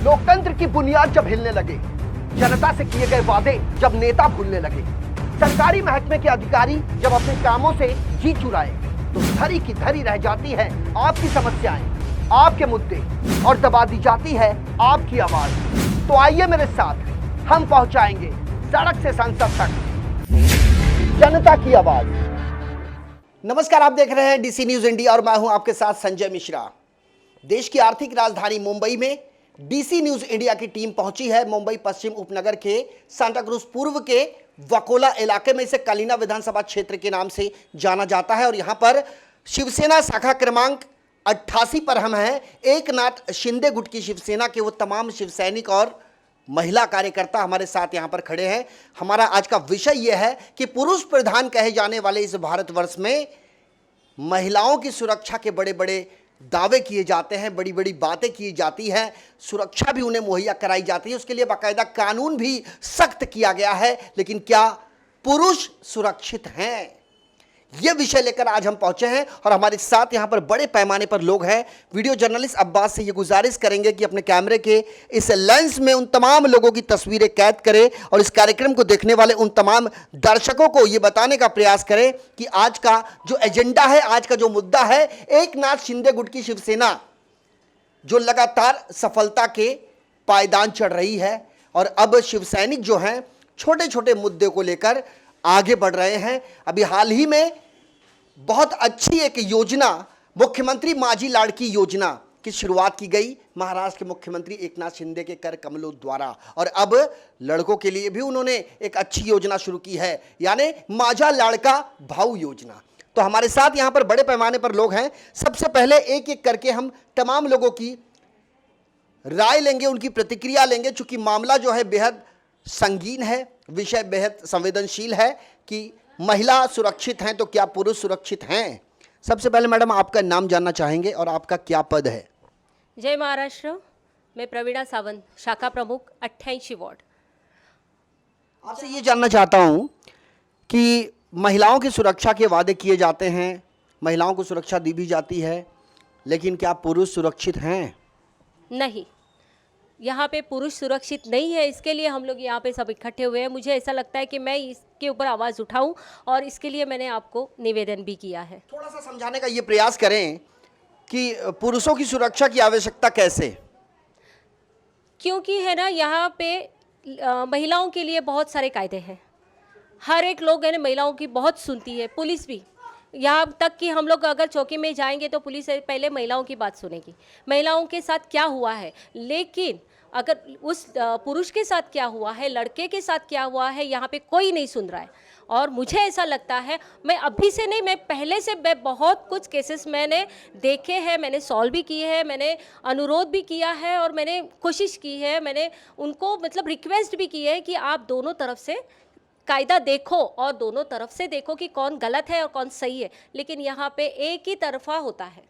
लोकतंत्र की बुनियाद जब हिलने लगे, जनता से किए गए वादे जब नेता भूलने लगे, सरकारी महकमे के अधिकारी जब अपने कामों से जी चुराए, तो धरी की धरी रह जाती है आपकी समस्याएं, आपके मुद्दे, और दबा दी जाती है आपकी आवाज। तो आइए मेरे साथ, हम पहुंचाएंगे सड़क से संसद तक जनता की आवाज। नमस्कार, आप देख रहे हैं डीसी न्यूज इंडिया और मैं हूं आपके साथ संजय मिश्रा। देश की आर्थिक राजधानी मुंबई में डीसी न्यूज इंडिया की टीम पहुंची है। मुंबई पश्चिम उपनगर के सांता क्रूज पूर्व के वकोला इलाके में, इसे कलीना विधानसभा क्षेत्र के नाम से जाना जाता है। और यहां पर शिवसेना शाखा क्रमांक 88 पर हम हैं। एकनाथ शिंदे गुट की शिवसेना के वो तमाम शिव सैनिक और महिला कार्यकर्ता हमारे साथ यहां पर खड़े हैं। हमारा आज का विषय यह है कि पुरुष प्रधान कहे जाने वाले इस भारतवर्ष में महिलाओं की सुरक्षा के बड़े बड़े दावे किए जाते हैं, बड़ी बड़ी बातें की जाती हैं, सुरक्षा भी उन्हें मुहैया कराई जाती है, उसके लिए बाकायदा कानून भी सख्त किया गया है। लेकिन क्या पुरुष सुरक्षित हैं? यह विषय लेकर आज हम पहुंचे हैं और हमारे साथ यहां पर बड़े पैमाने पर लोग हैं। वीडियो जर्नलिस्ट अब्बास से ये गुजारिश करेंगे कि अपने कैमरे के इस लेंस में उन तमाम लोगों की तस्वीरें कैद करें और इस कार्यक्रम को देखने वाले उन तमाम दर्शकों को ये बताने का प्रयास करें कि आज का जो एजेंडा है, आज का जो मुद्दा है, एकनाथ शिंदे गुट की शिवसेना जो लगातार सफलता के पायदान चढ़ रही है और अब शिवसैनिक जो हैं छोटे छोटे मुद्दे को लेकर आगे बढ़ रहे हैं। अभी हाल ही में बहुत अच्छी एक योजना, मुख्यमंत्री माझी लाड़की योजना की शुरुआत की गई महाराष्ट्र के मुख्यमंत्री एकनाथ शिंदे के कर कमलों द्वारा, और अब लड़कों के लिए भी उन्होंने एक अच्छी योजना शुरू की है, यानी माझा लाड़का भाऊ योजना। तो हमारे साथ यहां पर बड़े पैमाने पर लोग हैं। सबसे पहले एक एक करके हम तमाम लोगों की राय लेंगे, उनकी प्रतिक्रिया लेंगे। चूंकि मामला जो है बेहद संगीन है, विषय बेहद संवेदनशील है कि महिला सुरक्षित हैं तो क्या पुरुष सुरक्षित हैं। सबसे पहले मैडम, आपका नाम जानना चाहेंगे और आपका क्या पद है? जय महाराष्ट्र, मैं प्रवीणा सावंत, शाखा प्रमुख 88 वार्ड। आपसे ये जानना चाहता हूँ कि महिलाओं की सुरक्षा के वादे किए जाते हैं, महिलाओं को सुरक्षा दी भी जाती है, लेकिन क्या पुरुष सुरक्षित हैं? नहीं, यहाँ पे पुरुष सुरक्षित नहीं है। इसके लिए हम लोग यहाँ पे सब इकट्ठे हुए हैं। मुझे ऐसा लगता है कि मैं इसके ऊपर आवाज़ उठाऊं और इसके लिए मैंने आपको निवेदन भी किया है। थोड़ा सा समझाने का ये प्रयास करें कि पुरुषों की सुरक्षा की आवश्यकता कैसे? क्योंकि है ना, यहाँ पे महिलाओं के लिए बहुत सारे कायदे हैं। हर एक लोग है ना महिलाओं की बहुत सुनती है, पुलिस भी। यहाँ तक कि हम लोग अगर चौकी में जाएंगे तो पुलिस पहले महिलाओं की बात सुनेगी, महिलाओं के साथ क्या हुआ है। लेकिन अगर उस पुरुष के साथ क्या हुआ है, लड़के के साथ क्या हुआ है, यहाँ पे कोई नहीं सुन रहा है। और मुझे ऐसा लगता है, मैं अभी से नहीं, मैं पहले से बहुत कुछ केसेस मैंने देखे हैं, मैंने सॉल्व भी किए हैं, मैंने अनुरोध भी किया है और मैंने कोशिश की है, मैंने उनको मतलब रिक्वेस्ट भी की है कि आप दोनों तरफ से कायदा देखो और दोनों तरफ से देखो कि कौन गलत है और कौन सही है। लेकिन यहाँ पे एक ही तरफा होता है।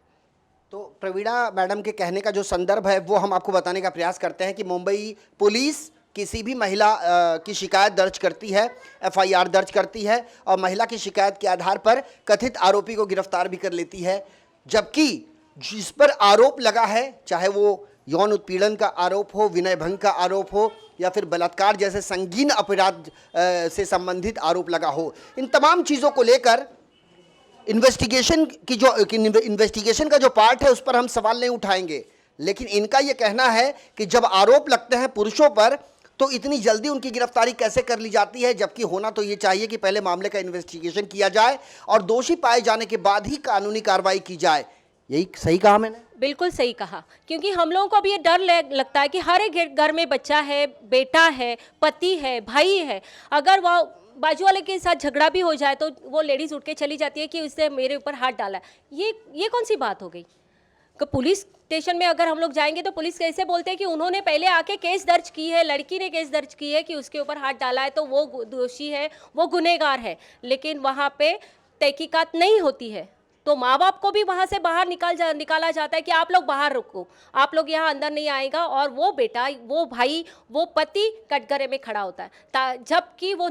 तो प्रवीणा मैडम के कहने का जो संदर्भ है वो हम आपको बताने का प्रयास करते हैं कि मुंबई पुलिस किसी भी महिला की शिकायत दर्ज करती है, एफआईआर दर्ज करती है और महिला की शिकायत के आधार पर कथित आरोपी को गिरफ्तार भी कर लेती है। जबकि जिस पर आरोप लगा है, चाहे वो यौन उत्पीड़न का आरोप हो, विनय भंग का आरोप हो या फिर बलात्कार जैसे संगीन अपराध से संबंधित आरोप लगा हो, इन तमाम चीज़ों को लेकर इन्वेस्टिगेशन का जो पार्ट है उस पर हम सवाल नहीं उठाएंगे। लेकिन इनका ये कहना है कि जब आरोप लगते हैं पुरुषों पर तो इतनी जल्दी उनकी गिरफ्तारी कैसे कर ली जाती है, जबकि होना तो ये चाहिए कि पहले मामले का इन्वेस्टिगेशन किया जाए और दोषी पाए जाने के बाद ही कानूनी कार्रवाई की जाए। यही सही कहा मैंने? बिल्कुल सही कहा, क्योंकि हम लोगों को अब ये डर लगता है कि हर एक घर में बच्चा है, बेटा है, पति है, भाई है। अगर वो बाजू वाले के साथ झगड़ा भी हो जाए तो वो लेडीज़ उठ के चली जाती है कि उसने मेरे ऊपर हाथ डाला है। ये कौन सी बात हो गई? कि पुलिस स्टेशन में अगर हम लोग जाएंगे तो पुलिस कैसे बोलते हैं कि उन्होंने पहले आके केस दर्ज की है, लड़की ने केस दर्ज की है कि उसके ऊपर हाथ डाला है तो वो दोषी है, वो गुनहगार है। लेकिन वहाँ पे तहकीकात नहीं होती है तो माँ बाप को भी वहाँ से बाहर निकाला जाता है कि आप लोग बाहर रुको, आप लोग यहाँ अंदर नहीं आएगा। और वो बेटा, वो भाई, वो पति कटघरे में खड़ा होता है जबकि वो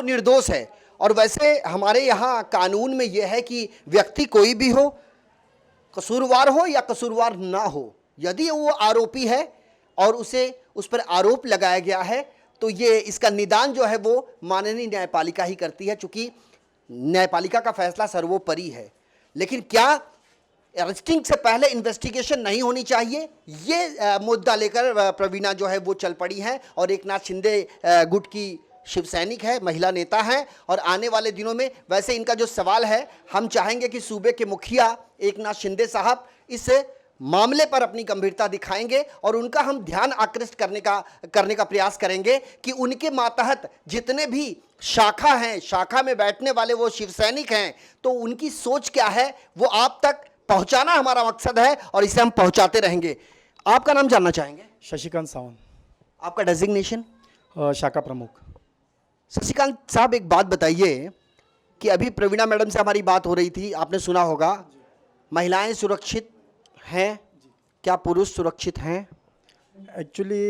निर्दोष है। और वैसे हमारे यहाँ कानून में यह है कि व्यक्ति कोई भी हो, कसूरवार हो या कसूरवार ना हो, यदि वो आरोपी है और उस पर आरोप लगाया गया है तो ये इसका निदान जो है वो माननीय न्यायपालिका ही करती है, चूंकि न्यायपालिका का फैसला सर्वोपरि है। लेकिन क्या अरेस्टिंग से पहले इन्वेस्टिगेशन नहीं होनी चाहिए, ये मुद्दा लेकर प्रवीणा जो है वो चल पड़ी हैं। और एकनाथ शिंदे गुट की शिव सैनिक है, महिला नेता हैं, और आने वाले दिनों में वैसे इनका जो सवाल है, हम चाहेंगे कि सूबे के मुखिया एकनाथ शिंदे साहब इस मामले पर अपनी गंभीरता दिखाएंगे और उनका हम ध्यान आकृष्ट करने का प्रयास करेंगे कि उनके मातहत जितने भी शाखा हैं, शाखा में बैठने वाले वो शिव सैनिक हैं, तो उनकी सोच क्या है वो आप तक पहुंचाना हमारा मकसद है और इसे हम पहुंचाते रहेंगे। आपका नाम जानना चाहेंगे? शशिकांत सावंत, आपका डेजिग्नेशन? शाखा प्रमुख। शशिकांत साहब, एक बात बताइए कि अभी प्रवीणा मैडम से हमारी बात हो रही थी, आपने सुना होगा, महिलाएं सुरक्षित हैं, क्या पुरुष सुरक्षित हैं? एक्चुअली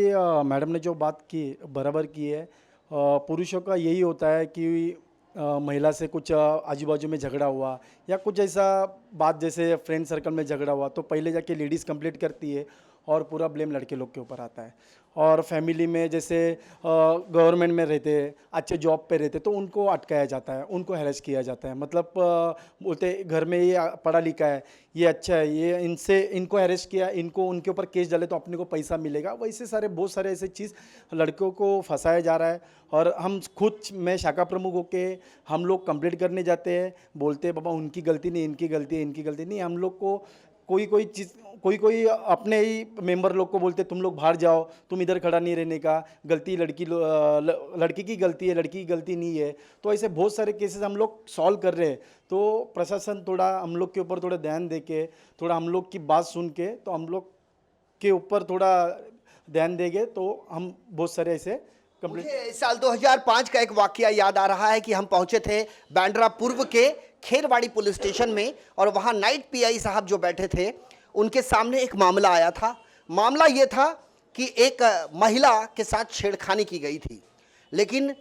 मैडम ने जो बात की बराबर की है। पुरुषों का यही होता है कि महिला से कुछ आजू बाजू में झगड़ा हुआ या कुछ ऐसा बात, जैसे फ्रेंड सर्कल में झगड़ा हुआ, तो पहले जाके लेडीज़ कंप्लीट करती है और पूरा ब्लेम लड़के लोग के ऊपर आता है। और फैमिली में जैसे गवर्नमेंट में रहते, अच्छे जॉब पे रहते, तो उनको अटकाया जाता है, उनको हैरेस किया जाता है। मतलब बोलते घर में ये पढ़ा लिखा है, ये अच्छा है, ये इनको हैरेस किया, इनको उनके ऊपर केस डाले तो अपने को पैसा मिलेगा। वैसे सारे बहुत सारे ऐसे चीज़ लड़कों को फंसाया जा रहा है। और हम खुद, मैं शाखा प्रमुख होके हम लोग कंप्लीट करने जाते हैं, बोलते हैं बाबा उनकी गलती नहीं, इनकी गलती है, इनकी गलती नहीं। हम लोग को कोई अपने ही मेंबर लोग को बोलते तुम लोग बाहर जाओ, तुम इधर खड़ा नहीं रहने का, गलती लड़की की गलती है, लड़की की गलती नहीं है। तो ऐसे बहुत सारे केसेस हम लोग सॉल्व कर रहे हैं। तो प्रशासन थोड़ा हम लोग के ऊपर थोड़ा ध्यान दे के, थोड़ा हम लोग की बात सुन के, तो हम लोग के ऊपर थोड़ा ध्यान देंगे तो हम बहुत सारे ऐसे कंप्लीट। मुझे साल 2005 का एक वाकया याद आ रहा है कि हम पहुंचे थे बांद्रा पूर्व के खेरवाड़ी पुलिस स्टेशन में, और वहां नाइट पीआई साहब जो बैठे थे, उनके सामने एक मामला आया था। मामला ये था कि एक महिला के साथ छेड़खानी की गई थी, लेकिन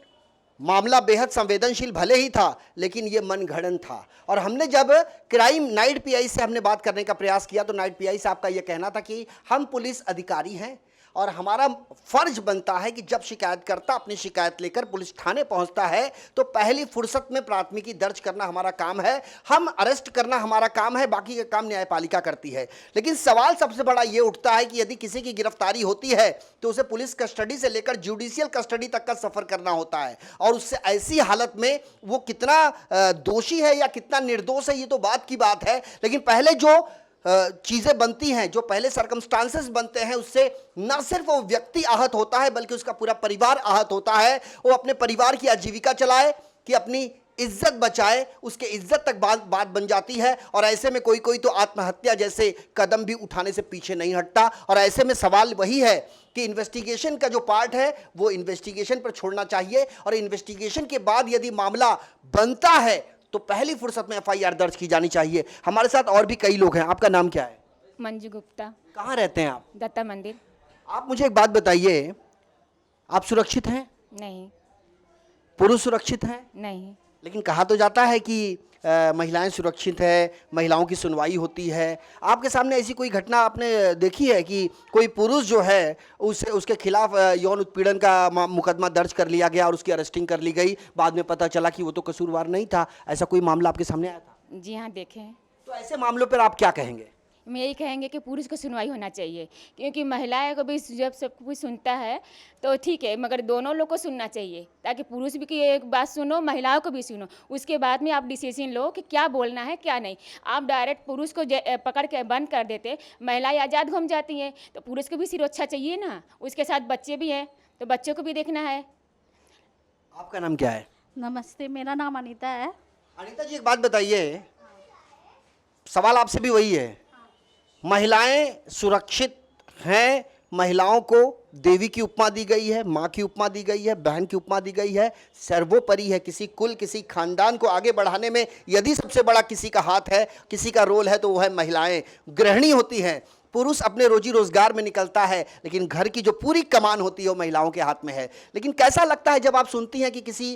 मामला बेहद संवेदनशील भले ही था, लेकिन ये मनगढ़ंत था। और हमने जब क्राइम नाइट पीआई से हमने बात करने का प्रयास किया, तो नाइट पीआई साहब का ये कहना था कि हम पुलिस अधिकारी हैं और हमारा फर्ज बनता है कि जब शिकायतकर्ता अपनी शिकायत लेकर पुलिस थाने पहुंचता है तो पहली फुर्सत में प्राथमिकी दर्ज करना हमारा काम है, हम अरेस्ट करना हमारा काम है, बाकी का काम न्यायपालिका करती है। लेकिन सवाल सबसे बड़ा ये उठता है कि यदि किसी की गिरफ्तारी होती है तो उसे पुलिस कस्टडी से लेकर जुडिशियल कस्टडी तक का सफर करना होता है, और उससे ऐसी हालत में वो कितना दोषी है या कितना निर्दोष है ये तो बात की बात है। लेकिन पहले जो चीज़ें बनती हैं, जो पहले सर्कमस्टांसेस बनते हैं, उससे न सिर्फ वो व्यक्ति आहत होता है बल्कि उसका पूरा परिवार आहत होता है। वो अपने परिवार की आजीविका चलाए कि अपनी इज्जत बचाए, उसके इज्जत तक बात बन जाती है। और ऐसे में कोई तो आत्महत्या जैसे कदम भी उठाने से पीछे नहीं हटता। और ऐसे में सवाल वही है कि इन्वेस्टिगेशन का जो पार्ट है वो इन्वेस्टिगेशन पर छोड़ना चाहिए, और इन्वेस्टिगेशन के बाद यदि मामला बनता है तो पहली फुर्सत में एफआईआर दर्ज की जानी चाहिए। हमारे साथ और भी कई लोग हैं। आपका नाम क्या है? मंजू गुप्ता। कहाँ रहते हैं आप? दत्ता मंदिर। आप मुझे एक बात बताइए, आप सुरक्षित हैं? नहीं। पुरुष सुरक्षित हैं? नहीं। लेकिन कहा तो जाता है कि महिलाएं सुरक्षित है, महिलाओं की सुनवाई होती है। आपके सामने ऐसी कोई घटना आपने देखी है कि कोई पुरुष जो है उसके खिलाफ यौन उत्पीड़न का मुकदमा दर्ज कर लिया गया और उसकी अरेस्टिंग कर ली गई, बाद में पता चला कि वो तो कसूरवार नहीं था? ऐसा कोई मामला आपके सामने आया था? जी हाँ, देखे हैं। तो ऐसे मामलों पर आप क्या कहेंगे? मैं यही कहेंगे कि पुरुष को सुनवाई होना चाहिए, क्योंकि महिलाएं को भी जब सब कुछ सुनता है तो ठीक है, मगर दोनों लोग को सुनना चाहिए, ताकि पुरुष भी की एक बात सुनो, महिलाओं को भी सुनो, उसके बाद में आप डिसीजन लो कि क्या बोलना है क्या नहीं। आप डायरेक्ट पुरुष को पकड़ के बंद कर देते, महिलाएं आज़ाद घूम जाती हैं, तो पुरुष को भी सुरक्षा चाहिए ना। उसके साथ बच्चे भी हैं तो बच्चों को भी देखना है। आपका नाम क्या है? नमस्ते, मेरा नाम अनीता है। अनीता जी, एक बात बताइए, सवाल आपसे भी वही है, महिलाएं सुरक्षित हैं? महिलाओं को देवी की उपमा दी गई है, माँ की उपमा दी गई है, बहन की उपमा दी गई है, सर्वोपरि है। किसी कुल, किसी खानदान को आगे बढ़ाने में यदि सबसे बड़ा किसी का हाथ है, किसी का रोल है, तो वो है महिलाएं। गृहिणी होती हैं, पुरुष अपने रोजी रोजगार में निकलता है, लेकिन घर की जो पूरी कमान होती है वो महिलाओं के हाथ में है। लेकिन कैसा लगता है जब आप सुनती हैं कि किसी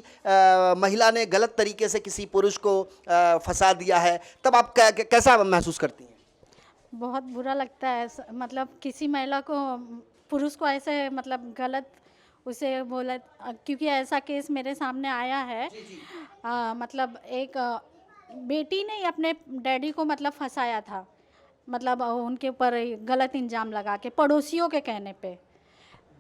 महिला ने गलत तरीके से किसी पुरुष को फंसा दिया है, तब आप कैसा महसूस करती हैं? बहुत बुरा लगता है मतलब किसी महिला को, पुरुष को ऐसे मतलब गलत उसे बोला, क्योंकि ऐसा केस मेरे सामने आया है। मतलब एक बेटी ने अपने डैडी को मतलब फंसाया था, मतलब उनके ऊपर गलत इल्ज़ाम लगा के, पड़ोसियों के कहने पे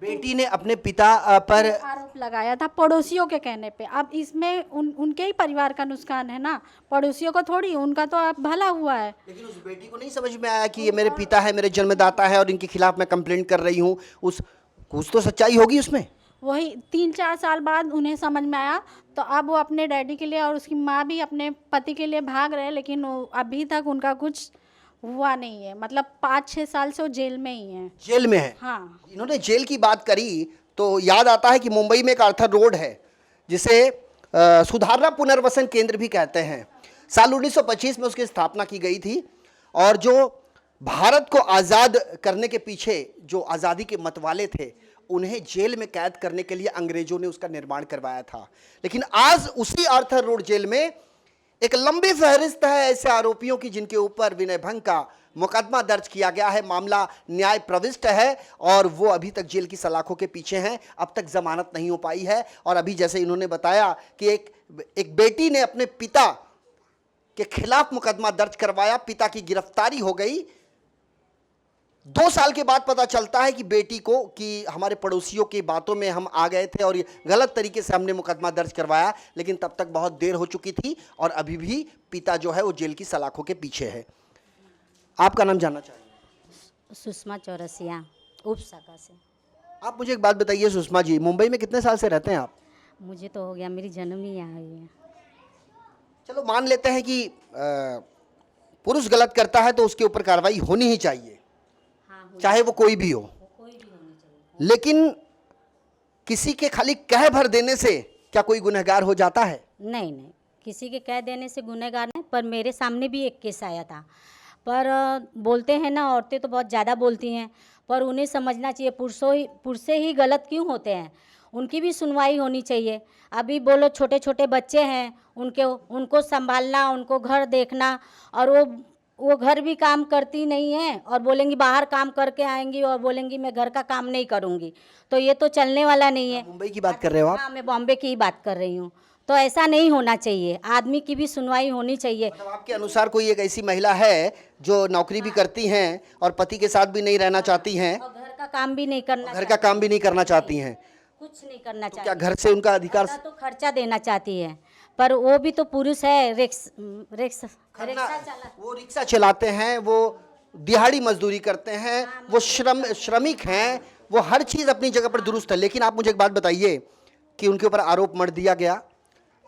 बेटी ने अपने पिता पर आरोप लगाया था, पड़ोसियों के कहने पे। अब इसमें उनके ही परिवार का नुकसान है ना, पड़ोसियों को थोड़ी, उनका तो अब भला हुआ है। लेकिन उस बेटी को नहीं समझ में आया कि ये मेरे पिता है, मेरे जन्मदाता है और इनके खिलाफ मैं कंप्लेंट कर रही हूँ। उस कुछ तो सच्चाई होगी उसमें। वही 3-4 साल बाद उन्हें समझ में आया, तो अब वो अपने डैडी के लिए और उसकी माँ भी अपने पति के लिए भाग रहे हैं, लेकिन अभी तक उनका कुछ हुआ नहीं है। मतलब 5-6 साल से वो जेल में ही है। जेल में है। हाँ, इन्होंने जेल की बात करी तो याद आता है कि मुंबई में एक आर्थर रोड है जिसे सुधारना पुनर्वसन केंद्र भी कहते हैं। साल 1925 में उसकी स्थापना की गई थी और जो भारत को आज़ाद करने के पीछे जो आज़ादी के मतवाले थे उन्हें जेल में कैद करने के लिए अंग्रेजों ने उसका निर्माण करवाया था। लेकिन आज उसी आर्थर रोड जेल में एक लंबी फहरिस्त है ऐसे आरोपियों की जिनके ऊपर विनय भंग का मुकदमा दर्ज किया गया है। मामला न्याय प्रविष्ट है और वो अभी तक जेल की सलाखों के पीछे हैं। अब तक जमानत नहीं हो पाई है। और अभी जैसे इन्होंने बताया कि एक बेटी ने अपने पिता के खिलाफ मुकदमा दर्ज करवाया, पिता की गिरफ्तारी हो गई। 2 साल के बाद पता चलता है कि बेटी को कि हमारे पड़ोसियों की बातों में हम आ गए थे और ये गलत तरीके से हमने मुकदमा दर्ज करवाया, लेकिन तब तक बहुत देर हो चुकी थी और अभी भी पिता जो है वो जेल की सलाखों के पीछे है। आपका नाम जानना चाहेंगे? सुषमा चौरसिया, उपशाखा से। आप मुझे एक बात बताइए सुषमा जी, मुंबई में कितने साल से रहते हैं आप? मुझे तो हो गया, मेरी जन्म ही यहाँ हुई है। चलो मान लेते हैं कि पुरुष गलत करता है तो उसके ऊपर कार्रवाई होनी ही चाहिए, चाहे वो कोई भी हो। लेकिन किसी के खाली कह भर देने से क्या कोई गुनहगार हो जाता है? नहीं नहीं, किसी के कह देने से गुनहगार नहीं। पर मेरे सामने भी एक केस आया था। पर बोलते हैं ना, औरतें तो बहुत ज़्यादा बोलती हैं, पर उन्हें समझना चाहिए पुरुष ही गलत क्यों होते हैं, उनकी भी सुनवाई होनी चाहिए। अभी बोलो छोटे छोटे बच्चे हैं, उनको संभालना, उनको घर देखना, और वो घर भी काम करती नहीं है और बोलेंगी बाहर काम करके आएंगी और बोलेंगी मैं घर का काम नहीं करूँगी, तो ये तो चलने वाला नहीं है। मुंबई की बात कर रहे हो आप? हाँ, मैं बॉम्बे की ही बात कर रही हूँ। तो ऐसा नहीं होना चाहिए, आदमी की भी सुनवाई होनी चाहिए। मतलब आपके अनुसार कोई एक ऐसी महिला है जो नौकरी भी करती हैं और पति के साथ भी नहीं रहना चाहती हैं और घर का काम भी नहीं करना, घर का काम भी नहीं करना चाहती हैं, कुछ नहीं करना क्या चाहती, घर से उनका अधिकार तो खर्चा देना चाहती है, पर वो भी तो पुरुष है। रिक्शा चला, वो रिक्शा चलाते हैं, वो दिहाड़ी मजदूरी करते हैं, वो श्रमिक हैं, वो हर चीज़ अपनी जगह पर दुरुस्त है। लेकिन आप मुझे एक बात बताइए कि उनके ऊपर आरोप मढ़ दिया गया।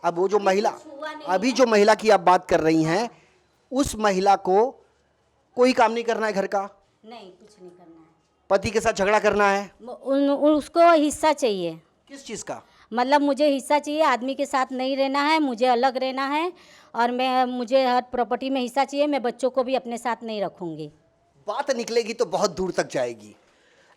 अब वो जो महिला, अभी जो महिला की आप बात कर रही हैं, उस महिला को कोई काम नहीं करना है घर का, नहीं कुछ नहीं करना है, पति के साथ झगड़ा करना है, उसको हिस्सा चाहिए। किस चीज़ का? मतलब मुझे हिस्सा चाहिए, आदमी के साथ नहीं रहना है, मुझे अलग रहना है, और मुझे हर प्रॉपर्टी में हिस्सा चाहिए। मैं बच्चों को भी अपने साथ नहीं रखूँगी। बात निकलेगी तो बहुत दूर तक जाएगी।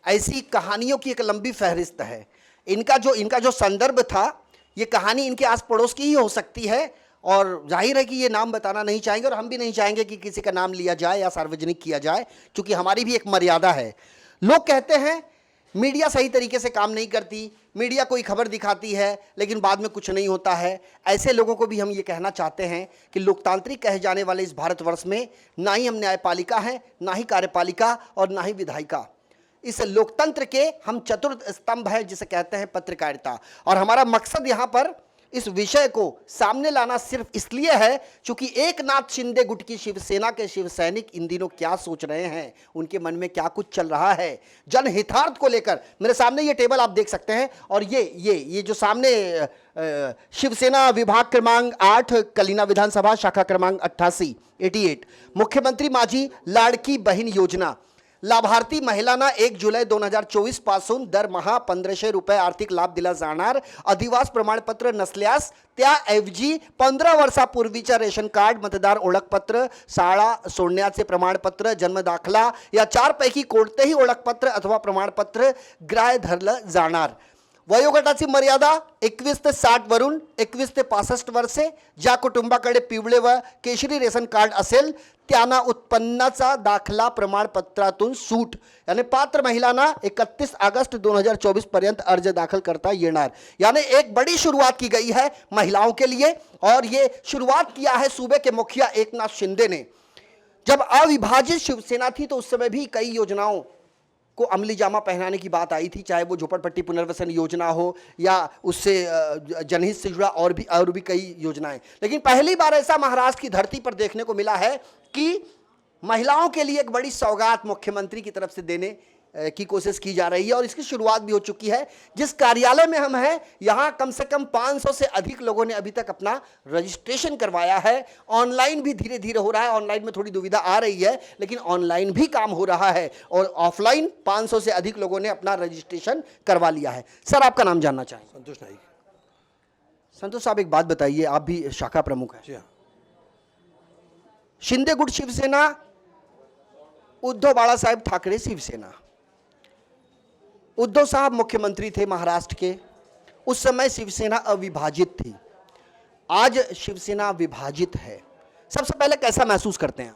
ऐसी कहानियों की एक लंबी फहरिस्त है। इनका जो संदर्भ था, ये कहानी इनके आस पड़ोस की ही हो सकती है और जाहिर है कि ये नाम बताना नहीं चाहेंगे और हम भी नहीं चाहेंगे कि किसी का नाम लिया जाए या सार्वजनिक किया जाए, क्योंकि हमारी भी एक मर्यादा है। लोग कहते हैं मीडिया सही तरीके से काम नहीं करती, मीडिया कोई खबर दिखाती है लेकिन बाद में कुछ नहीं होता है। ऐसे लोगों को भी हम ये कहना चाहते हैं कि लोकतांत्रिक कहे जाने वाले इस भारतवर्ष में ना ही हम न्यायपालिका हैं, ना ही कार्यपालिका और ना ही विधायिका। इस लोकतंत्र के हम चतुर्थ स्तंभ हैं जिसे कहते हैं पत्रकारिता। और हमारा मकसद यहाँ पर इस विषय को सामने लाना सिर्फ इसलिए है क्योंकि एकनाथ शिंदे गुट की शिवसेना के शिव सैनिक इन दिनों क्या सोच रहे हैं, उनके मन में क्या कुछ चल रहा है जनहितार्थ को लेकर। मेरे सामने ये टेबल आप देख सकते हैं और ये जो सामने शिवसेना विभाग क्रमांक 8 कलीना विधानसभा शाखा क्रमांक 88 मुख्यमंत्री माझी लाडकी बहीण योजना लाभार्थी महिलांना 1 जुलै 2024 पासून दरमहा 1500 रुपये आर्थिक लाभ दिला जाणार। अधिवास प्रमाणपत्र नसल्यास त्याऐवजी 15 वर्षापूर्वीच्या रेशन कार्ड, मतदार ओळखपत्र, शाळा सोडण्याचे प्रमाणपत्र, जन्मदाखला या 4 पैकी कोणतेही ओळखपत्र अथवा प्रमाणपत्र ग्राह्य धरलं जाणार। वयोगटाची मर्यादा 21 ते 60 वरून 21 ते 65 वर्षे. ज्या कुटुंबाकडे पिवळे व केशरी रेशन कार्ड असेल त्यांना उत्पन्नाचा दाखला प्रमाणपत्रातून सूट. यानी पात्र महिलांना 31 अगस्त 2024 पर्यंत अर्ज दाखल करता येणार. यानी एक बड़ी शुरुआत की गई है महिलाओं के लिए, और ये शुरुआत किया है सूबे के मुखिया एकनाथ शिंदे ने. जब अविभाजित शिवसेना थी तो उस समय भी कई योजनाओं को अमली जामा पहनाने की बात आई थी, चाहे वो झोपड़पट्टी पुनर्वसन योजना हो या उससे जनहित से जुड़ा और भी कई योजनाएं. लेकिन पहली बार ऐसा महाराष्ट्र की धरती पर देखने को मिला है कि महिलाओं के लिए एक बड़ी सौगात मुख्यमंत्री की तरफ से देने की कोशिश की जा रही है, और इसकी शुरुआत भी हो चुकी है. जिस कार्यालय में हम हैं यहां कम से कम 500 से अधिक लोगों ने अभी तक अपना रजिस्ट्रेशन करवाया है. ऑनलाइन भी धीरे धीरे हो रहा है, ऑनलाइन में थोड़ी दुविधा आ रही है, लेकिन ऑनलाइन भी काम हो रहा है, और ऑफलाइन 500 से अधिक लोगों ने अपना रजिस्ट्रेशन करवा लिया है. सर, आपका नाम जानना चाहें? संतोष नाइक. संतोष साहब, एक बात बताइए, आप भी शाखा प्रमुख हैं. जी हाँ. शिंदे गुट शिवसेना, उद्धव बाळासाहेब ठाकरे शिवसेना. उद्धव साहब मुख्यमंत्री थे महाराष्ट्र के, उस समय शिवसेना अविभाजित थी. आज शिवसेना विभाजित है. सबसे पहले कैसा महसूस करते हैं?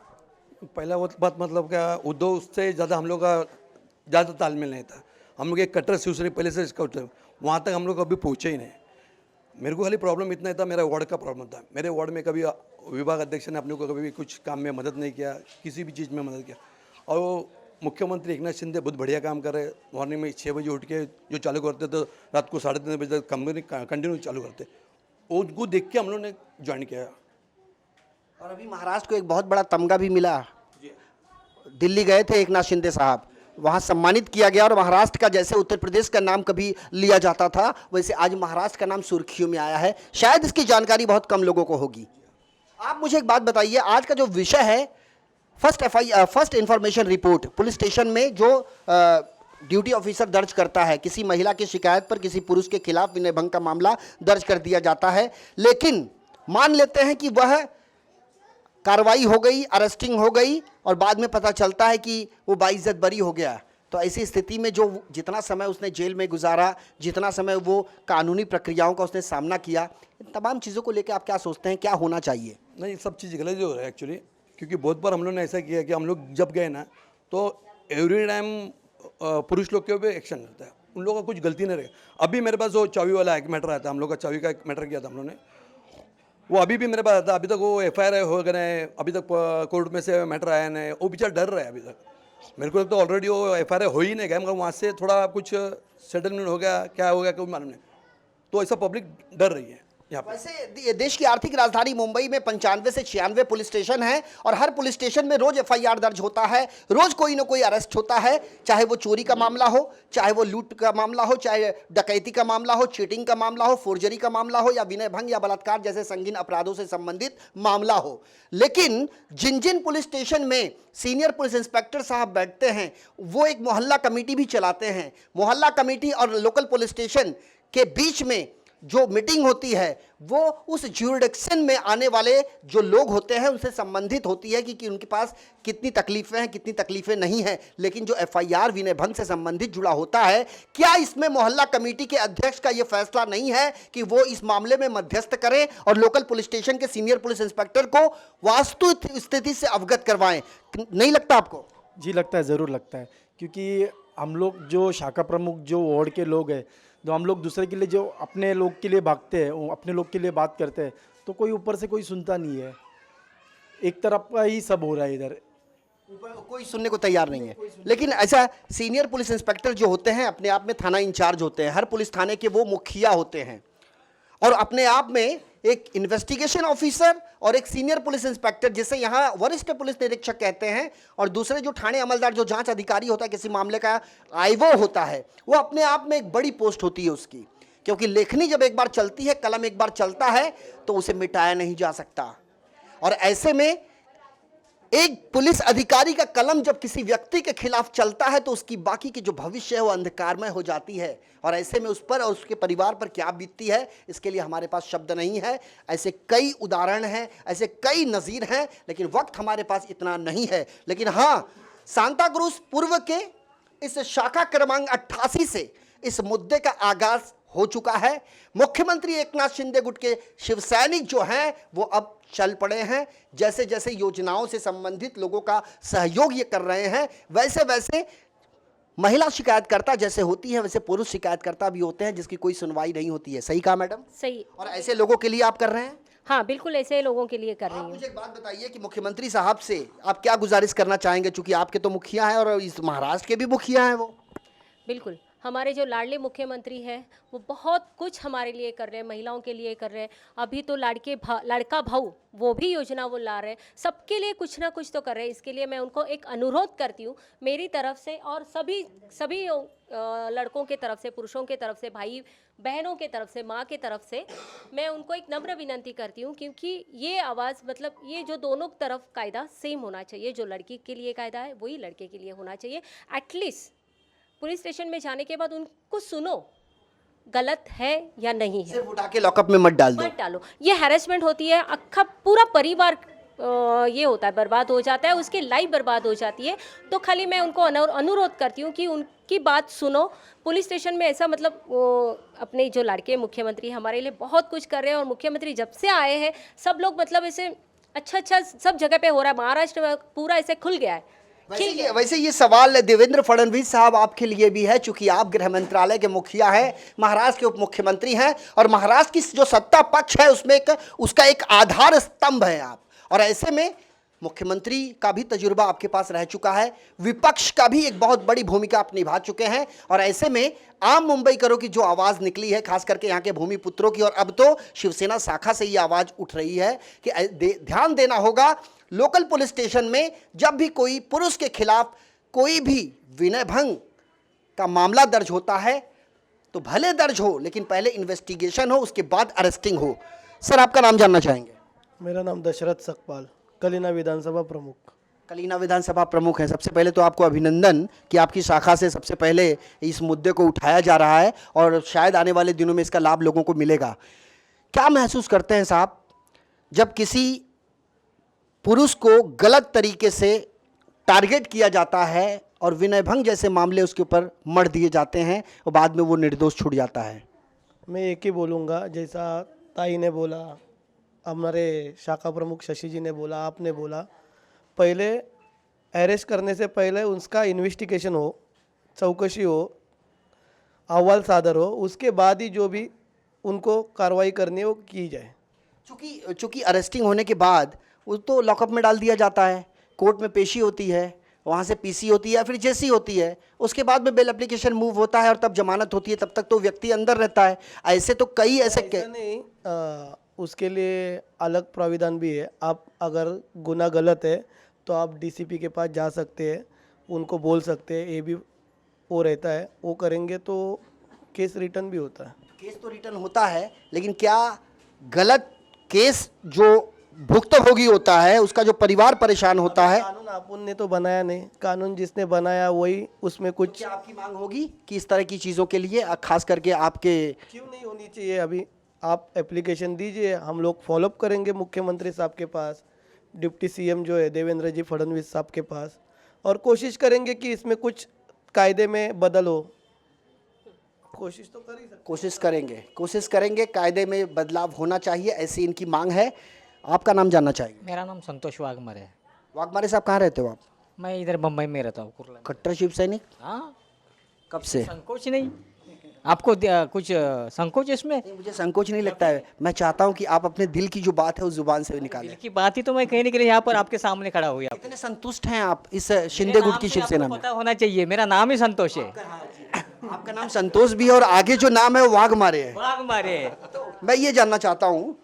पहला वो बात मतलब क्या, उद्धव से ज़्यादा हम लोग का ज़्यादा तालमेल नहीं था. हम लोग एक कट्टर शिवसेना पहले से वहाँ तक हम लोग कभी पहुँचे ही नहीं. मेरे को खाली प्रॉब्लम इतना ही था, मेरा वार्ड का प्रॉब्लम था. मेरे वार्ड में कभी विभाग अध्यक्ष ने अपने को कभी भी कुछ काम में मदद नहीं किया, किसी भी चीज़ में मदद किया. और मुख्यमंत्री एकनाथ शिंदे बहुत बढ़िया काम कर रहे हैं. मॉर्निंग में 6 बजे उठ के जो चालू करते तो रात को 3:30 बजे तक कंपनी कंटिन्यू चालू करते. उनको देख के हम लोग ने ज्वाइन किया. और अभी महाराष्ट्र को एक बहुत बड़ा तमगा भी मिला. दिल्ली गए थे एकनाथ शिंदे साहब, वहाँ सम्मानित किया गया, और महाराष्ट्र का जैसे उत्तर प्रदेश का नाम कभी लिया जाता था वैसे आज महाराष्ट्र का नाम सुर्खियों में आया है. शायद इसकी जानकारी बहुत कम लोगों को होगी. आप मुझे एक बात बताइए, आज का जो विषय है first information report. Police station में जो ड्यूटी ऑफिसर दर्ज करता है, किसी महिला की शिकायत पर किसी पुरुष के खिलाफ विनय भंग का मामला दर्ज कर दिया जाता है, लेकिन मान लेते हैं कि वह कार्रवाई हो गई, अरेस्टिंग हो गई, और बाद में पता चलता है कि वो बाइज्जत बरी हो गया. तो ऐसी स्थिति में जो जितना समय उसने जेल में गुजारा, जितना समय वो कानूनी प्रक्रियाओं का उसने सामना किया, इन तमाम चीज़ों को लेकर आप क्या सोचते हैं, क्या होना चाहिए? नहीं, सब चीज़ गलत ही हो रहा है एक्चुअली. क्योंकि बहुत बार हम लोग ने ऐसा किया कि हम लोग जब गए ना तो एवरी टाइम पुरुष लोग के ऊपर एक्शन करता है. उन लोगों का कुछ गलती नहीं रहेगा. अभी मेरे पास वो चावी वाला एक मैटर आया था, हम लोग का चावी का एक मैटर किया था हम लोग ने, वो अभी भी मेरे पास आता. अभी तक वो FIR हो गए, अभी तक कोर्ट में से मैटर आया नहीं. वो बेचारा डर रहा है अभी तक. मेरे को तो ऑलरेडी वो FIR हो ही नहीं गया, मगर वहाँ से थोड़ा कुछ सेटलमेंट हो गया, क्या हो गया कोई मालूम नहीं. तो ऐसा पब्लिक डर रही है. वैसे देश की आर्थिक राजधानी मुंबई में 95 से 96 पुलिस स्टेशन हैं, और हर पुलिस स्टेशन में रोज FIR दर्ज होता है, रोज कोई ना कोई अरेस्ट होता है, चाहे वो चोरी का मामला हो, चाहे वो लूट का मामला हो, चाहे डकैती का मामला हो, चीटिंग का मामला हो, फोर्जरी का मामला हो, या विनय भंग या बलात्कार जैसे संगीन अपराधों से संबंधित मामला हो. लेकिन जिन जिन पुलिस स्टेशन में सीनियर पुलिस इंस्पेक्टर साहब बैठते हैं वो एक मोहल्ला कमेटी भी चलाते हैं. मोहल्ला कमेटी और लोकल पुलिस स्टेशन के बीच में जो मीटिंग होती है वो उस ज्यूरिडिक्शन में आने वाले जो लोग होते हैं उनसे संबंधित होती है कि उनके पास कितनी तकलीफें हैं, कितनी तकलीफें नहीं हैं. लेकिन जो FIR विनय भंग से संबंधित जुड़ा होता है, क्या इसमें मोहल्ला कमेटी के अध्यक्ष का ये फैसला नहीं है कि वो इस मामले में मध्यस्थ करें और लोकल पुलिस स्टेशन के सीनियर पुलिस इंस्पेक्टर को वास्तु स्थिति से अवगत करवाएं? नहीं लगता आपको? जी लगता है, ज़रूर लगता है. क्योंकि हम लोग जो शाखा प्रमुख जो वार्ड के लोग हैं, तो हम लोग दूसरे के लिए जो अपने लोग के लिए भागते हैं, अपने लोग के लिए बात करते हैं, तो कोई ऊपर से कोई सुनता नहीं है. एक तरफ का ही सब हो रहा है, इधर कोई सुनने को तैयार नहीं है. लेकिन ऐसा सीनियर पुलिस इंस्पेक्टर जो होते हैं अपने आप में थाना इंचार्ज होते हैं, हर पुलिस थाने के वो मुखिया होते हैं, और अपने आप में एक इन्वेस्टिगेशन ऑफिसर और एक सीनियर पुलिस इंस्पेक्टर, जिसे यहाँ वरिष्ठ पुलिस निरीक्षक कहते हैं, और दूसरे जो थाने अमलदार जो जांच अधिकारी होता है किसी मामले का, IO होता है, वो अपने आप में एक बड़ी पोस्ट होती है उसकी. क्योंकि लेखनी जब एक बार चलती है, कलम एक बार चलता है, तो उसे मिटाया नहीं जा सकता. और ऐसे में एक पुलिस अधिकारी का कलम जब किसी व्यक्ति के खिलाफ चलता है तो उसकी बाकी की जो भविष्य है वो अंधकारमय हो जाती है. और ऐसे में उस पर और उसके परिवार पर क्या बीतती है, इसके लिए हमारे पास शब्द नहीं है. ऐसे कई उदाहरण हैं, ऐसे कई नज़ीर हैं, लेकिन वक्त हमारे पास इतना नहीं है. लेकिन हाँ, सांता क्रूज पूर्व के इस शाखा क्रमांक 88 से इस मुद्दे का आगाज हो चुका है। मुख्यमंत्री एकनाथ शिंदे गुट के शिव सैनिक जो हैं वो अब चल पड़े हैं। जैसे जैसे योजनाओं से संबंधित लोगों का सहयोग ये कर रहे हैं, वैसे वैसे महिला शिकायतकर्ता जैसे होती है वैसे पुरुष शिकायतकर्ता भी होते हैं जिसकी कोई सुनवाई नहीं होती है। सही कहा मैडम? सही। और ऐसे लोगों के लिए आप कर रहे हैं? हाँ, बिल्कुल ऐसे लोगों के लिए कर रही आप हूँ। मुझे एक बात बताइए कि मुख्यमंत्री साहब से आप क्या गुजारिश करना चाहेंगे, चूंकि आपके तो मुखिया हैं और इस महाराष्ट्र के भी मुखिया हैं वो। बिल्कुल, हमारे जो लाडले मुख्यमंत्री हैं वो बहुत कुछ हमारे लिए कर रहे हैं, महिलाओं के लिए कर रहे हैं। अभी तो लड़का भाऊ वो भी योजना वो ला रहे हैं, सबके लिए कुछ ना कुछ तो कर रहे हैं। इसके लिए मैं उनको एक अनुरोध करती हूँ मेरी तरफ से और सभी लड़कों के तरफ से, पुरुषों के तरफ से, भाई बहनों के तरफ से, माँ के तरफ से मैं उनको एक नम्र विनंती करती हूँ, क्योंकि ये आवाज़ मतलब ये जो दोनों तरफ कायदा सेम होना चाहिए। जो लड़की के लिए कायदा है वही लड़के के लिए होना चाहिए। एटलीस्ट पुलिस स्टेशन में जाने के बाद उनको सुनो गलत है या नहीं है, सिर्फ उठा के लॉकअप में मत डाल दो। मत डालो। ये हैरेसमेंट होती है, अक्खा पूरा परिवार ये होता है, बर्बाद हो जाता है, उसकी लाइफ बर्बाद हो जाती है। तो खाली मैं उनको अनुरोध करती हूँ कि उनकी बात सुनो। पुलिस स्टेशन में ऐसा मतलब अपने जो लड़के मुख्यमंत्री हमारे लिए बहुत कुछ कर रहे हैं, और मुख्यमंत्री जब से आए हैं सब लोग मतलब ऐसे अच्छा सब जगह पे हो रहा है। महाराष्ट्र में पूरा ऐसे खुल गया है। वैसे ये सवाल देवेंद्र फडणवीस साहब आपके लिए भी है, चूंकि आप गृह मंत्रालय के मुखिया हैं, महाराष्ट्र के उप मुख्यमंत्री हैं, और महाराष्ट्र की जो सत्ता पक्ष है उसमें उसका एक आधार स्तंभ है आप। और ऐसे में मुख्यमंत्री का भी तजुर्बा आपके पास रह चुका है, विपक्ष का भी एक बहुत बड़ी भूमिका आप निभा चुके हैं। और ऐसे में आम मुंबईकरों की जो आवाज़ निकली है, खास करके यहाँ के भूमिपुत्रों की, और अब तो शिवसेना शाखा से ये आवाज़ उठ रही है कि ध्यान देना होगा लोकल पुलिस स्टेशन में जब भी कोई पुरुष के खिलाफ कोई भी विनय भंग का मामला दर्ज होता है तो भले दर्ज हो लेकिन पहले इन्वेस्टिगेशन हो, उसके बाद अरेस्टिंग हो। सर, आपका नाम जानना चाहेंगे? मेरा नाम दशरथ सकपाल, कलीना विधानसभा प्रमुख। कलीना विधानसभा प्रमुख हैं। सबसे पहले तो आपको अभिनंदन कि आपकी शाखा से सबसे पहले इस मुद्दे को उठाया जा रहा है और शायद आने वाले दिनों में इसका लाभ लोगों को मिलेगा। क्या महसूस करते हैं साहब जब किसी पुरुष को गलत तरीके से टारगेट किया जाता है और विनय भंग जैसे मामले उसके ऊपर मढ़ दिए जाते हैं और बाद में वो निर्दोष छूट जाता है? मैं एक ही बोलूँगा, जैसा ताई ने बोला, हमारे शाखा प्रमुख शशि जी ने बोला, आपने बोला, पहले अरेस्ट करने से पहले उसका इन्वेस्टिगेशन हो, चौकसी हो, अहवाल सादर हो, उसके बाद ही जो भी उनको कार्रवाई करनी है वो की जाए। चूँकि अरेस्टिंग होने के बाद वो तो लॉकअप में डाल दिया जाता है, कोर्ट में पेशी होती है, वहाँ से पीसी होती है, फिर जेसी होती है, उसके बाद में बेल एप्लीकेशन मूव होता है और तब जमानत होती है, तब तक तो व्यक्ति अंदर रहता है। ऐसे तो कई ऐसा नहीं, उसके लिए अलग प्राविधान भी है। आप अगर गुनाह गलत है तो आप डीसीपी के पास जा सकते हैं, उनको बोल सकते हैं, ये भी वो रहता है, वो करेंगे तो केस रिटर्न भी होता है। केस तो रिटर्न होता है, लेकिन क्या गलत केस जो भुक्तभोगी होता है उसका जो परिवार परेशान होता है? कानून अपन ने तो बनाया नहीं, कानून जिसने बनाया वही उसमें कुछ। क्या आपकी मांग होगी कि इस तरह की चीज़ों के लिए खास करके आपके क्यों नहीं होनी चाहिए? अभी आप एप्लीकेशन दीजिए, हम लोग फॉलोअप करेंगे मुख्यमंत्री साहब के पास, डिप्टी सीएम जो है देवेंद्र जी फडणवीस साहब के पास, और कोशिश करेंगे कि इसमें कुछ कायदे में बदल हो। कोशिश तो कर ही सकते, कोशिश करेंगे कायदे में बदलाव होना चाहिए, ऐसी इनकी मांग है। आपका नाम जानना चाहेंगे? मेरा नाम संतोष वाघमारे है। वाघमारे साहब कहाँ रहते हो आप? मैं इधर बम्बई में रहता हूँ, कुर्ला में। कट्टर शिव सैनिक? हाँ, कब से? संकोच नहीं, आपको कुछ संकोच इसमें? नहीं, मुझे संकोच नहीं लगता है। मैं चाहता हूँ कि आप अपने दिल की जो बात है उस जुबान से निकालें। दिल की बात ही तो मैं कहने के लिए यहाँ पर आपके सामने खड़ा हुआ। कितने संतुष्ट हैं आप इस शिंदे गुट की शिवसेना में? पता होना चाहिए, मेरा नाम ही संतोष है। आपका नाम संतोष भी है और आगे जो नाम है वो वाघमारे है। वाघमारे। मैं ये जानना चाहता हूँ,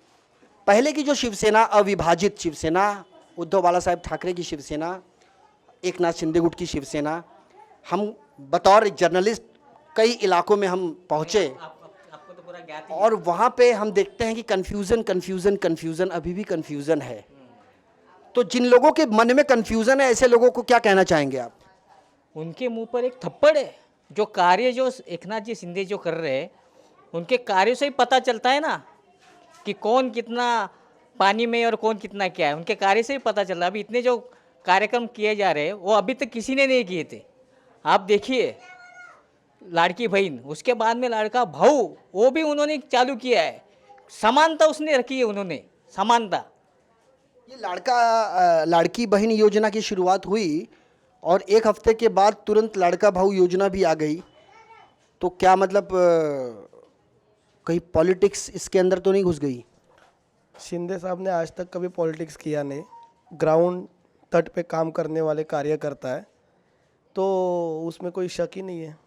पहले की जो शिवसेना, अविभाजित शिवसेना, उद्धव बाला साहेब ठाकरे की शिवसेना, एकनाथ शिंदे गुट की शिवसेना, हम बतौर एक जर्नलिस्ट कई इलाकों में हम पहुँचे आपको तो पूरा ज्ञात ही। और वहाँ पे हम देखते हैं कि कन्फ्यूज़न अभी भी कन्फ्यूज़न है। तो जिन लोगों के मन में कन्फ्यूज़न है, ऐसे लोगों को क्या कहना चाहेंगे आप? उनके मुंह पर एक थप्पड़ है। जो कार्य जो एकनाथ जी शिंदे जो कर रहे हैं, उनके कार्यों से ही पता चलता है ना कि कौन कितना पानी में और कौन कितना क्या है। उनके कार्य से ही पता चल रहा है। अभी इतने जो कार्यक्रम किए जा रहे हैं वो अभी तक किसी ने नहीं किए थे। आप देखिए, लाड़की बहन, उसके बाद में लड़का भाऊ, वो भी उन्होंने चालू किया है। समानता उसने रखी है, उन्होंने समानता। ये लड़की बहन योजना की शुरुआत हुई और एक हफ्ते के बाद तुरंत लड़का भाऊ योजना भी आ गई, तो क्या मतलब कहीं पॉलिटिक्स इसके अंदर तो नहीं घुस गई? शिंदे साहब ने आज तक कभी पॉलिटिक्स किया नहीं, ग्राउंड तट पे काम करने वाले कार्यकर्ता है, तो उसमें कोई शक ही नहीं है।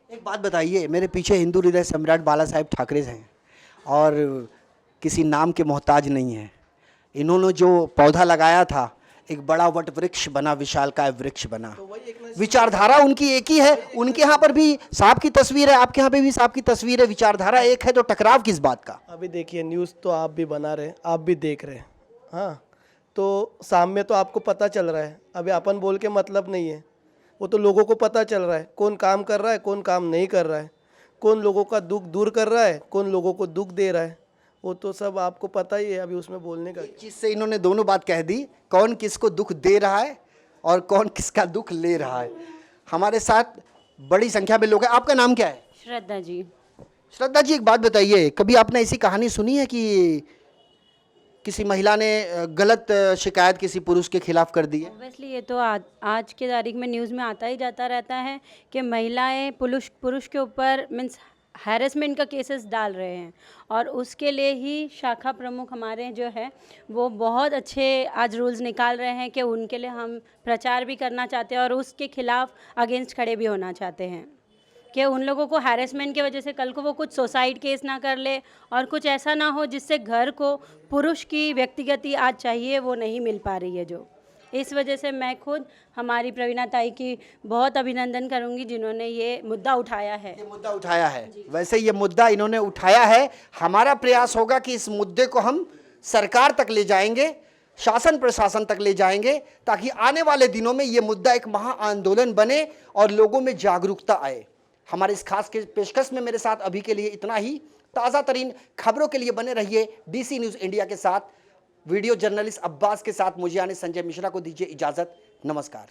एक बात बताइए, मेरे पीछे हिंदू हृदय सम्राट बाला साहेब ठाकरे हैं और किसी नाम के मोहताज नहीं है। इन्होंने जो पौधा लगाया था, एक बड़ा वट वृक्ष बना, विशालकाय वृक्ष बना। विचारधारा उनकी एक ही है। उनके यहाँ पर भी सांप की तस्वीर है, आपके यहाँ पे भी सांप की तस्वीर है, विचारधारा एक है, तो टकराव किस बात का? अभी देखिए, न्यूज़ तो आप भी बना रहे, आप भी देख रहे हैं, हाँ, तो सामने तो आपको पता चल रहा है। अभी अपन बोल के मतलब नहीं है, वो तो लोगों को पता चल रहा है कौन काम कर रहा है, कौन काम नहीं कर रहा है, कौन लोगों का दुख दूर कर रहा है, कौन लोगों को दुख दे रहा है, वो तो सब आपको पता ही है। अभी उसमें बोलने का एक चीज से इन्होंने दोनों बात कह दी, कौन किसको दुख दे रहा है और कौन किसका दुख ले रहा है। हमारे साथ बड़ी संख्या में लोग हैं। आपका नाम क्या है? श्रद्धा जी। श्रद्धा जी, एक बात बताइए, कभी आपने ऐसी कहानी सुनी है कि किसी महिला ने गलत शिकायत किसी पुरुष के खिलाफ कर दी है? ऑब्वियसली ये तो आज के तारीख में न्यूज़ में आता ही जाता रहता है कि महिलाएं पुरुष के ऊपर मीन्स हैरेसमेंट का केसेस डाल रहे हैं, और उसके लिए ही शाखा प्रमुख हमारे जो है वो बहुत अच्छे आज रूल्स निकाल रहे हैं कि उनके लिए हम प्रचार भी करना चाहते हैं और उसके खिलाफ अगेंस्ट खड़े भी होना चाहते हैं कि उन लोगों को हैरेसमेंट की वजह से कल को वो कुछ सुसाइड केस ना कर ले और कुछ ऐसा ना हो जिससे घर को पुरुष की व्यक्तिगत आज चाहिए वो नहीं मिल पा रही है। जो इस वजह से मैं खुद हमारी प्रवीणा ताई की बहुत अभिनंदन करूंगी जिन्होंने ये मुद्दा उठाया है। ये मुद्दा उठाया है, वैसे ये मुद्दा इन्होंने उठाया है। हमारा प्रयास होगा कि इस मुद्दे को हम सरकार तक ले जाएंगे, शासन प्रशासन तक ले जाएंगे, ताकि आने वाले दिनों में ये मुद्दा एक महा आंदोलन बने और लोगों में जागरूकता आए। हमारे इस खास के पेशकश में मेरे साथ अभी के लिए इतना ही। ताज़ा तरीन खबरों के लिए बने रहिए DC न्यूज़ इंडिया के साथ। वीडियो जर्नलिस्ट अब्बास के साथ मुझे यानी संजय मिश्रा को दीजिए इजाज़त। नमस्कार।